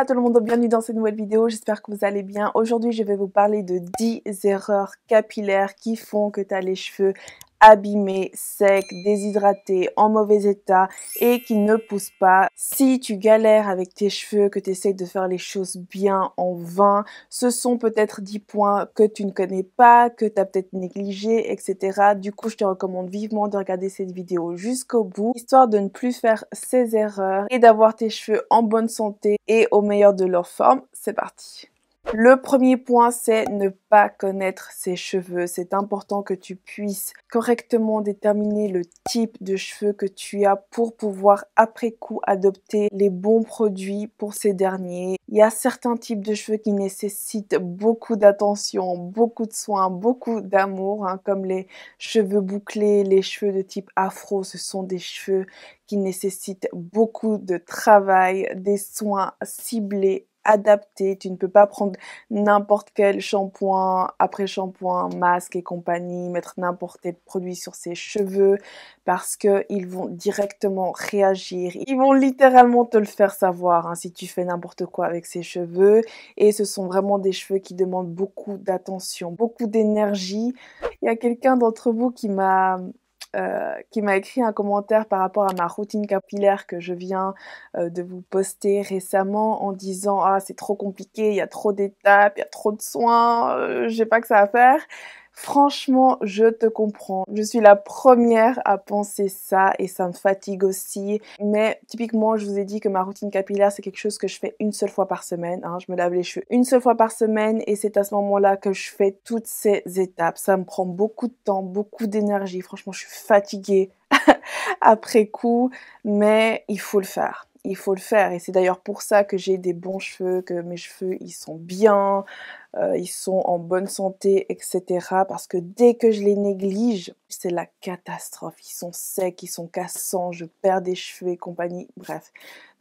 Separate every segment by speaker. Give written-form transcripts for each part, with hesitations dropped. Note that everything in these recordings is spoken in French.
Speaker 1: à tout le monde, bienvenue dans cette nouvelle vidéo, j'espère que vous allez bien. Aujourd'hui, je vais vous parler de 10 erreurs capillaires qui font que tu as les cheveux abîmés, secs, déshydratés, en mauvais état et qui ne poussent pas. Si tu galères avec tes cheveux, que tu essaies de faire les choses bien en vain, ce sont peut-être 10 points que tu ne connais pas, que tu as peut-être négligé, etc. Du coup, je te recommande vivement de regarder cette vidéo jusqu'au bout, histoire de ne plus faire ces erreurs et d'avoir tes cheveux en bonne santé et au meilleur de leur forme. C'est parti! Le premier point, c'est ne pas connaître ses cheveux. C'est important que tu puisses correctement déterminer le type de cheveux que tu as pour pouvoir après coup adopter les bons produits pour ces derniers. Il y a certains types de cheveux qui nécessitent beaucoup d'attention, beaucoup de soins, beaucoup d'amour, comme les cheveux bouclés, les cheveux de type afro. Ce sont des cheveux qui nécessitent beaucoup de travail, des soins ciblés, adapté. Tu ne peux pas prendre n'importe quel shampoing, après shampoing, masque et compagnie, mettre n'importe quel produit sur ses cheveux parce qu'ils vont directement réagir. Ils vont littéralement te le faire savoir si tu fais n'importe quoi avec ces cheveux. Et ce sont vraiment des cheveux qui demandent beaucoup d'attention, beaucoup d'énergie. Il y a quelqu'un d'entre vous qui m'a écrit un commentaire par rapport à ma routine capillaire que je viens de vous poster récemment en disant « Ah, c'est trop compliqué, il y a trop d'étapes, il y a trop de soins, j'ai pas que ça à faire ». Franchement, je te comprends. Je suis la première à penser ça et ça me fatigue aussi. Mais typiquement, je vous ai dit que ma routine capillaire, c'est quelque chose que je fais une seule fois par semaine. Je me lave les cheveux une seule fois par semaine et c'est à ce moment-là que je fais toutes ces étapes. Ça me prend beaucoup de temps, beaucoup d'énergie. Franchement, je suis fatiguée après coup, mais il faut le faire. Il faut le faire et c'est d'ailleurs pour ça que j'ai des bons cheveux, que mes cheveux ils sont bien, ils sont en bonne santé, etc. Parce que dès que je les néglige, c'est la catastrophe. Ils sont secs, ils sont cassants, je perds des cheveux et compagnie, bref.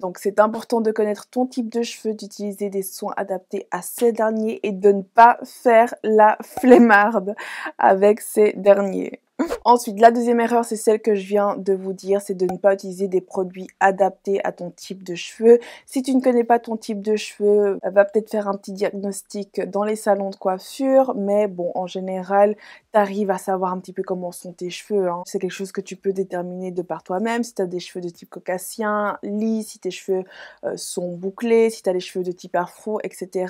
Speaker 1: Donc c'est important de connaître ton type de cheveux, d'utiliser des soins adaptés à ces derniers et de ne pas faire la flemmarde avec ces derniers. Ensuite, la deuxième erreur, c'est celle que je viens de vous dire, c'est de ne pas utiliser des produits adaptés à ton type de cheveux. Si tu ne connais pas ton type de cheveux, va peut-être faire un petit diagnostic dans les salons de coiffure, mais bon, en général, tu arrives à savoir un petit peu comment sont tes cheveux. C'est quelque chose que tu peux déterminer de par toi-même. Si tu as des cheveux de type caucasien, lisse, si tes cheveux sont bouclés, si tu as les cheveux de type afro, etc.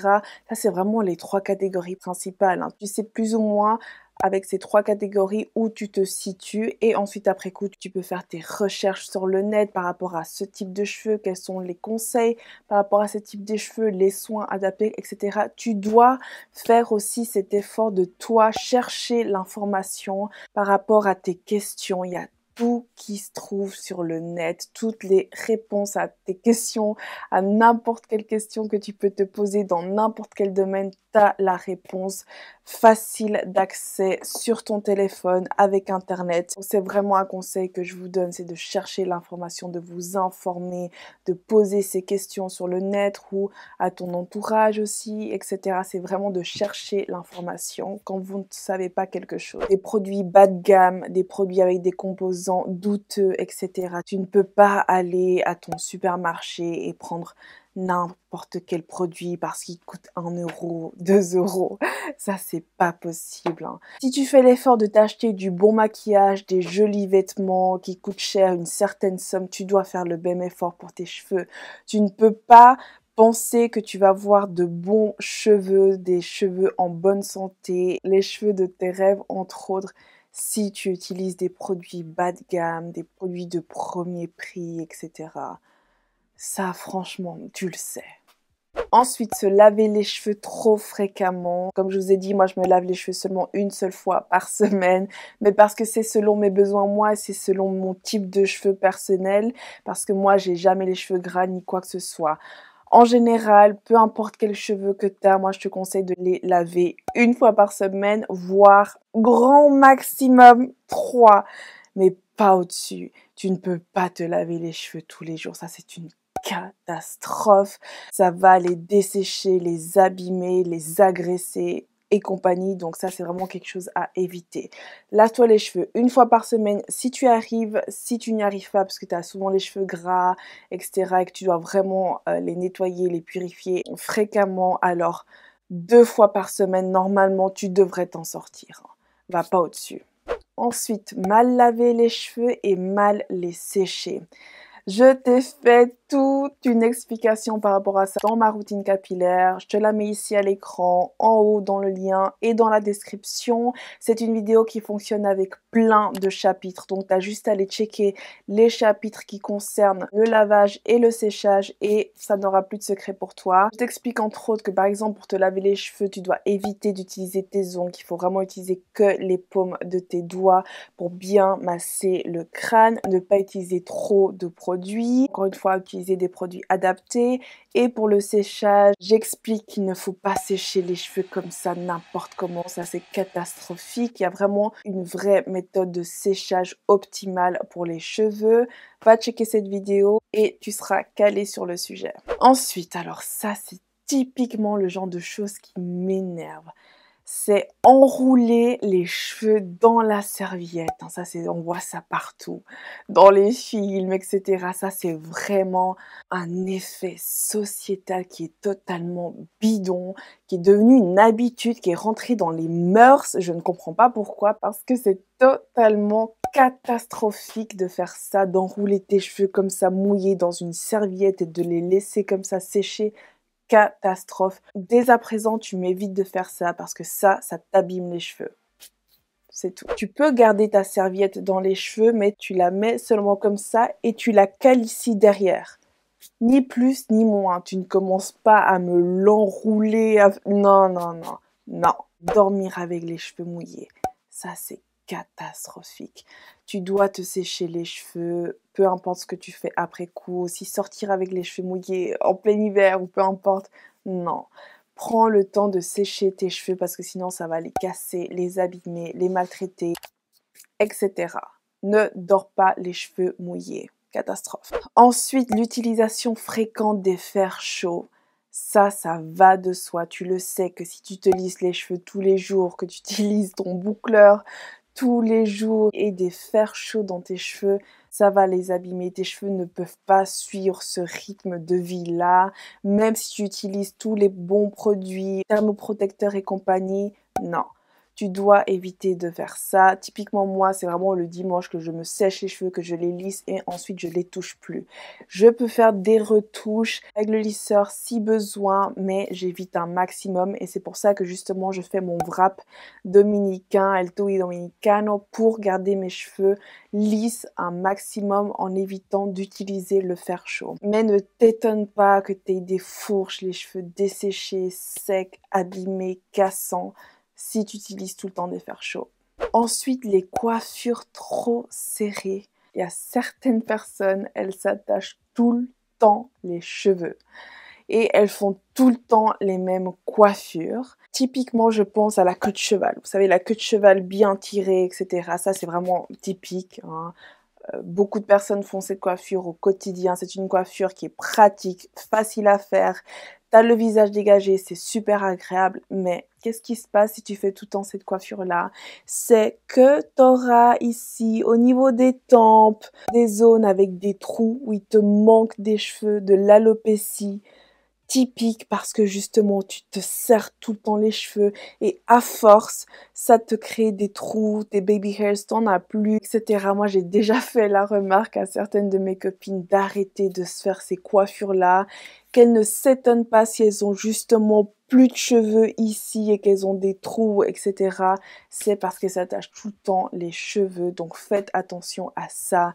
Speaker 1: Ça, c'est vraiment les 3 catégories principales. Tu sais plus ou moins avec ces 3 catégories où tu te situes et ensuite après coup tu peux faire tes recherches sur le net par rapport à ce type de cheveux, quels sont les conseils par rapport à ce type de cheveux, les soins adaptés, etc. Tu dois faire aussi cet effort de toi chercher l'information par rapport à tes questions. Il y a tout qui se trouve sur le net, toutes les réponses à tes questions, à n'importe quelle question que tu peux te poser dans n'importe quel domaine, tu as la réponse facile d'accès sur ton téléphone avec internet. C'est vraiment un conseil que je vous donne, c'est de chercher l'information, de vous informer, de poser ces questions sur le net ou à ton entourage aussi, etc. C'est vraiment de chercher l'information quand vous ne savez pas quelque chose. Des produits bas de gamme, des produits avec des composants douteux, etc. Tu ne peux pas aller à ton supermarché et prendre n'importe quel produit parce qu'il coûte 1 euro, 2 euros. Ça, c'est pas possible. Si tu fais l'effort de t'acheter du bon maquillage, des jolis vêtements qui coûtent cher, une certaine somme, tu dois faire le même effort pour tes cheveux. Tu ne peux pas penser que tu vas avoir de bons cheveux, des cheveux en bonne santé, les cheveux de tes rêves, entre autres, si tu utilises des produits bas de gamme, des produits de premier prix, etc. Ça, franchement, tu le sais. Ensuite, se laver les cheveux trop fréquemment. Comme je vous ai dit, moi, je me lave les cheveux seulement une seule fois par semaine. Mais parce que c'est selon mes besoins, moi, c'est selon mon type de cheveux personnel. Parce que moi, j'ai jamais les cheveux gras ni quoi que ce soit. En général, peu importe quels cheveux que tu as, moi, je te conseille de les laver une fois par semaine, voire grand maximum 3. Mais pas au-dessus. Tu ne peux pas te laver les cheveux tous les jours. Ça, c'est une catastrophe. Ça va les dessécher, les abîmer, les agresser et compagnie. Donc ça, c'est vraiment quelque chose à éviter. Lave-toi les cheveux une fois par semaine si tu arrives. Si tu n'y arrives pas parce que tu as souvent les cheveux gras, etc. et que tu dois vraiment les nettoyer, les purifier fréquemment, alors 2 fois par semaine, normalement, tu devrais t'en sortir. Va pas au-dessus. Ensuite, mal laver les cheveux et mal les sécher. Je t'ai fait toute une explication par rapport à ça dans ma routine capillaire. Je te la mets ici à l'écran, en haut dans le lien et dans la description. C'est une vidéo qui fonctionne avec plein de chapitres. Donc, tu as juste à aller checker les chapitres qui concernent le lavage et le séchage et ça n'aura plus de secret pour toi. Je t'explique entre autres que par exemple, pour te laver les cheveux, tu dois éviter d'utiliser tes ongles. Il faut vraiment utiliser que les paumes de tes doigts pour bien masser le crâne. Ne pas utiliser trop de produits. Encore une fois, utiliser des produits adaptés. Et pour le séchage, j'explique qu'il ne faut pas sécher les cheveux comme ça n'importe comment. Ça, c'est catastrophique. Il y a vraiment une vraie méthode de séchage optimale pour les cheveux. Va checker cette vidéo et tu seras calé sur le sujet. Ensuite, alors ça, c'est typiquement le genre de choses qui m'énerve. C'est enrouler les cheveux dans la serviette. Ça, on voit ça partout, dans les films, etc. Ça, c'est vraiment un effet sociétal qui est totalement bidon, qui est devenu une habitude, qui est rentrée dans les mœurs. Je ne comprends pas pourquoi, parce que c'est totalement catastrophique de faire ça, d'enrouler tes cheveux comme ça, mouillés dans une serviette et de les laisser comme ça sécher. Catastrophe. Dès à présent, tu m'évites de faire ça parce que ça t'abîme les cheveux. C'est tout. Tu peux garder ta serviette dans les cheveux, mais tu la mets seulement comme ça et tu la cales ici derrière. Ni plus ni moins. Tu ne commences pas à me l'enrouler. Non, non, non, non. Dormir avec les cheveux mouillés, ça c'est catastrophique. Tu dois te sécher les cheveux, peu importe ce que tu fais après coup, si sortir avec les cheveux mouillés en plein hiver ou peu importe, non. Prends le temps de sécher tes cheveux parce que sinon ça va les casser, les abîmer, les maltraiter, etc. Ne dors pas les cheveux mouillés. Catastrophe. Ensuite, l'utilisation fréquente des fers chauds. Ça va de soi. Tu le sais que si tu te lisses les cheveux tous les jours, que tu utilises ton boucleur tous les jours et des fers chauds dans tes cheveux, ça va les abîmer. Tes cheveux ne peuvent pas suivre ce rythme de vie-là. Même si tu utilises tous les bons produits, thermoprotecteurs et compagnie, non. Tu dois éviter de faire ça. Typiquement, moi, c'est vraiment le dimanche que je me sèche les cheveux, que je les lisse et ensuite je les touche plus. Je peux faire des retouches avec le lisseur si besoin, mais j'évite un maximum et c'est pour ça que justement je fais mon wrap dominicain, el tui dominicano, pour garder mes cheveux lisses un maximum en évitant d'utiliser le fer chaud. Mais ne t'étonne pas que tu aies des fourches, les cheveux desséchés, secs, abîmés, cassants, si tu utilises tout le temps des fers chauds. Ensuite, les coiffures trop serrées. Il y a certaines personnes, elles s'attachent tout le temps les cheveux. Et elles font tout le temps les mêmes coiffures. Typiquement, je pense à la queue de cheval. Vous savez, la queue de cheval bien tirée, etc. Ça, c'est vraiment typique, hein. Beaucoup de personnes font cette coiffure au quotidien. C'est une coiffure qui est pratique, facile à faire. Tu as le visage dégagé, c'est super agréable. Mais qu'est-ce qui se passe si tu fais tout le temps cette coiffure-là? C'est que tu auras ici, au niveau des tempes, des zones avec des trous où il te manque des cheveux, de l'alopécie. Typique parce que justement tu te serres tout le temps les cheveux et à force ça te crée des trous, des baby hairs, t'en as plus, etc. Moi j'ai déjà fait la remarque à certaines de mes copines d'arrêter de se faire ces coiffures là, qu'elles ne s'étonnent pas si elles ont justement plus de cheveux ici et qu'elles ont des trous, etc. C'est parce qu'elles s'attachent tout le temps les cheveux, donc faites attention à ça.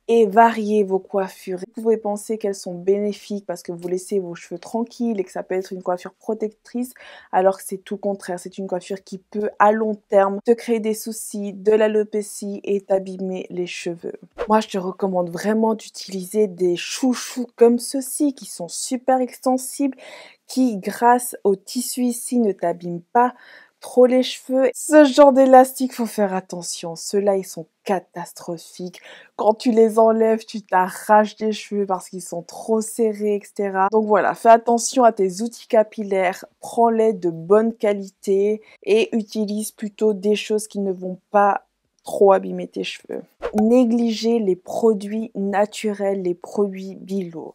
Speaker 1: Et variez vos coiffures. Vous pouvez penser qu'elles sont bénéfiques parce que vous laissez vos cheveux tranquilles et que ça peut être une coiffure protectrice, alors que c'est tout le contraire. C'est une coiffure qui peut, à long terme, te créer des soucis, de l'alopécie et t'abîmer les cheveux. Moi, je te recommande vraiment d'utiliser des chouchous comme ceux-ci qui sont super extensibles, qui, grâce au tissu ici, ne t'abîment pas trop les cheveux. Ce genre d'élastique, faut faire attention. Ceux-là, ils sont catastrophiques. Quand tu les enlèves, tu t'arraches des cheveux parce qu'ils sont trop serrés, etc. Donc voilà, fais attention à tes outils capillaires. Prends-les de bonne qualité et utilise plutôt des choses qui ne vont pas trop abîmer tes cheveux. Négliger les produits naturels, les produits bio.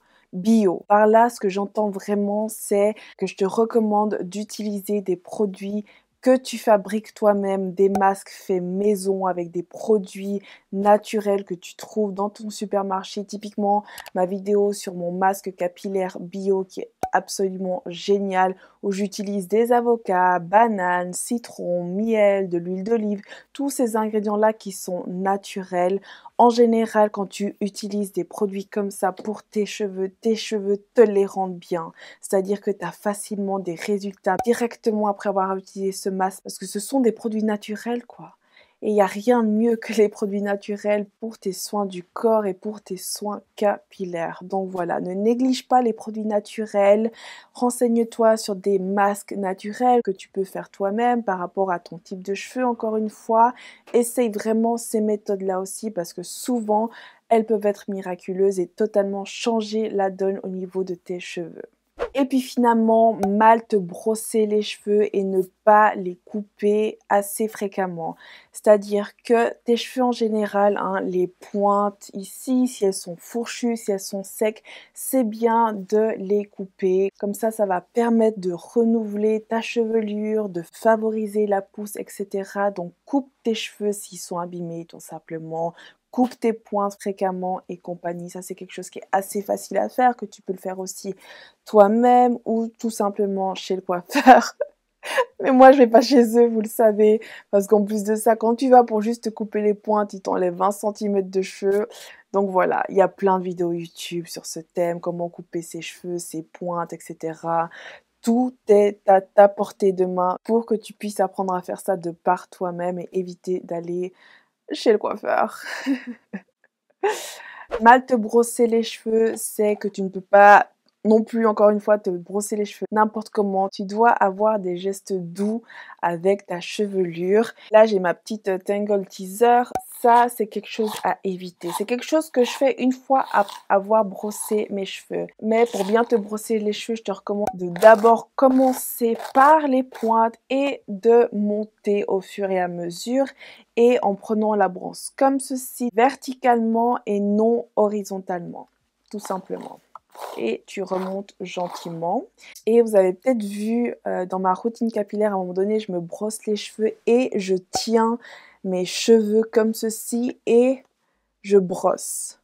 Speaker 1: Par là, ce que j'entends vraiment, c'est que je te recommande d'utiliser des produits que tu fabriques toi-même, des masques faits maison avec des produits naturels que tu trouves dans ton supermarché. Typiquement, ma vidéo sur mon masque capillaire bio qui est absolument génial, où j'utilise des avocats, bananes, citron, miel, de l'huile d'olive, tous ces ingrédients-là qui sont naturels. En général, quand tu utilises des produits comme ça pour tes cheveux te les rendent bien. C'est-à-dire que tu as facilement des résultats directement après avoir utilisé ce masque parce que ce sont des produits naturels, quoi. Et il n'y a rien de mieux que les produits naturels pour tes soins du corps et pour tes soins capillaires. Donc voilà, ne néglige pas les produits naturels. Renseigne-toi sur des masques naturels que tu peux faire toi-même par rapport à ton type de cheveux, encore une fois. Essaye vraiment ces méthodes-là aussi parce que souvent, elles peuvent être miraculeuses et totalement changer la donne au niveau de tes cheveux. Et puis finalement, mal te brosser les cheveux et ne pas les couper assez fréquemment. C'est-à-dire que tes cheveux en général, hein, les pointes ici, si elles sont fourchues, si elles sont secs, c'est bien de les couper. Comme ça va permettre de renouveler ta chevelure, de favoriser la pousse, etc. Donc coupe tes cheveux s'ils sont abîmés tout simplement. Coupe tes pointes fréquemment et compagnie. Ça, c'est quelque chose qui est assez facile à faire, que tu peux le faire aussi toi-même ou tout simplement chez le coiffeur. Mais moi, je vais pas chez eux, vous le savez, parce qu'en plus de ça, quand tu vas pour juste te couper les pointes, ils t'enlèvent 20 cm de cheveux. Donc voilà, il y a plein de vidéos YouTube sur ce thème, comment couper ses cheveux, ses pointes, etc. Tout est à ta portée de main pour que tu puisses apprendre à faire ça de par toi-même et éviter d'aller chez le coiffeur. Mal te brosser les cheveux, c'est que tu ne peux pas non plus, encore une fois, te brosser les cheveux n'importe comment. Tu dois avoir des gestes doux avec ta chevelure. Là, j'ai ma petite Tangle Teaser. Ça, c'est quelque chose à éviter. C'est quelque chose que je fais une fois après avoir brossé mes cheveux. Mais pour bien te brosser les cheveux, je te recommande de d'abord commencer par les pointes et de monter au fur et à mesure et en prenant la brosse comme ceci, verticalement et non horizontalement, tout simplement. Et tu remontes gentiment. Et vous avez peut-être vu dans ma routine capillaire, à un moment donné, je me brosse les cheveux et je tiens mes cheveux comme ceci et je brosse.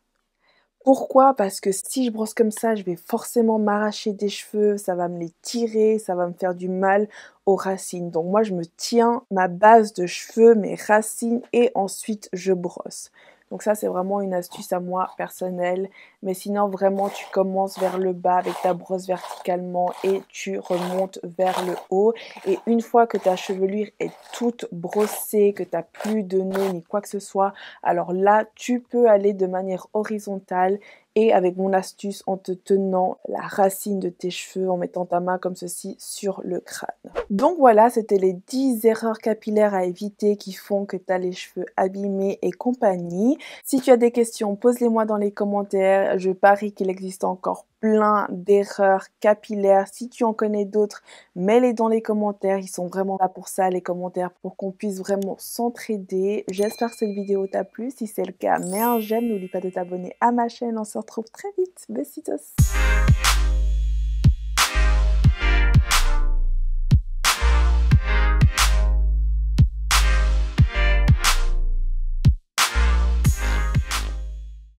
Speaker 1: Pourquoi? Parce que si je brosse comme ça, je vais forcément m'arracher des cheveux, ça va me les tirer, ça va me faire du mal aux racines. Donc moi, je me tiens ma base de cheveux, mes racines et ensuite je brosse. Donc ça, c'est vraiment une astuce à moi personnelle. Mais sinon, vraiment, tu commences vers le bas avec ta brosse verticalement et tu remontes vers le haut. Et une fois que ta chevelure est toute brossée, que tu n'as plus de nœuds ni quoi que ce soit, alors là, tu peux aller de manière horizontale et avec mon astuce en te tenant la racine de tes cheveux, en mettant ta main comme ceci sur le crâne. Donc voilà, c'était les 10 erreurs capillaires à éviter qui font que tu as les cheveux abîmés et compagnie. Si tu as des questions, pose-les-moi dans les commentaires. Je parie qu'il existe encore plein d'erreurs capillaires. Si tu en connais d'autres, mets-les dans les commentaires. Ils sont vraiment là pour ça, les commentaires, pour qu'on puisse vraiment s'entraider. J'espère que cette vidéo t'a plu. Si c'est le cas, mets un j'aime. N'oublie pas de t'abonner à ma chaîne. On se retrouve très vite. Besitos!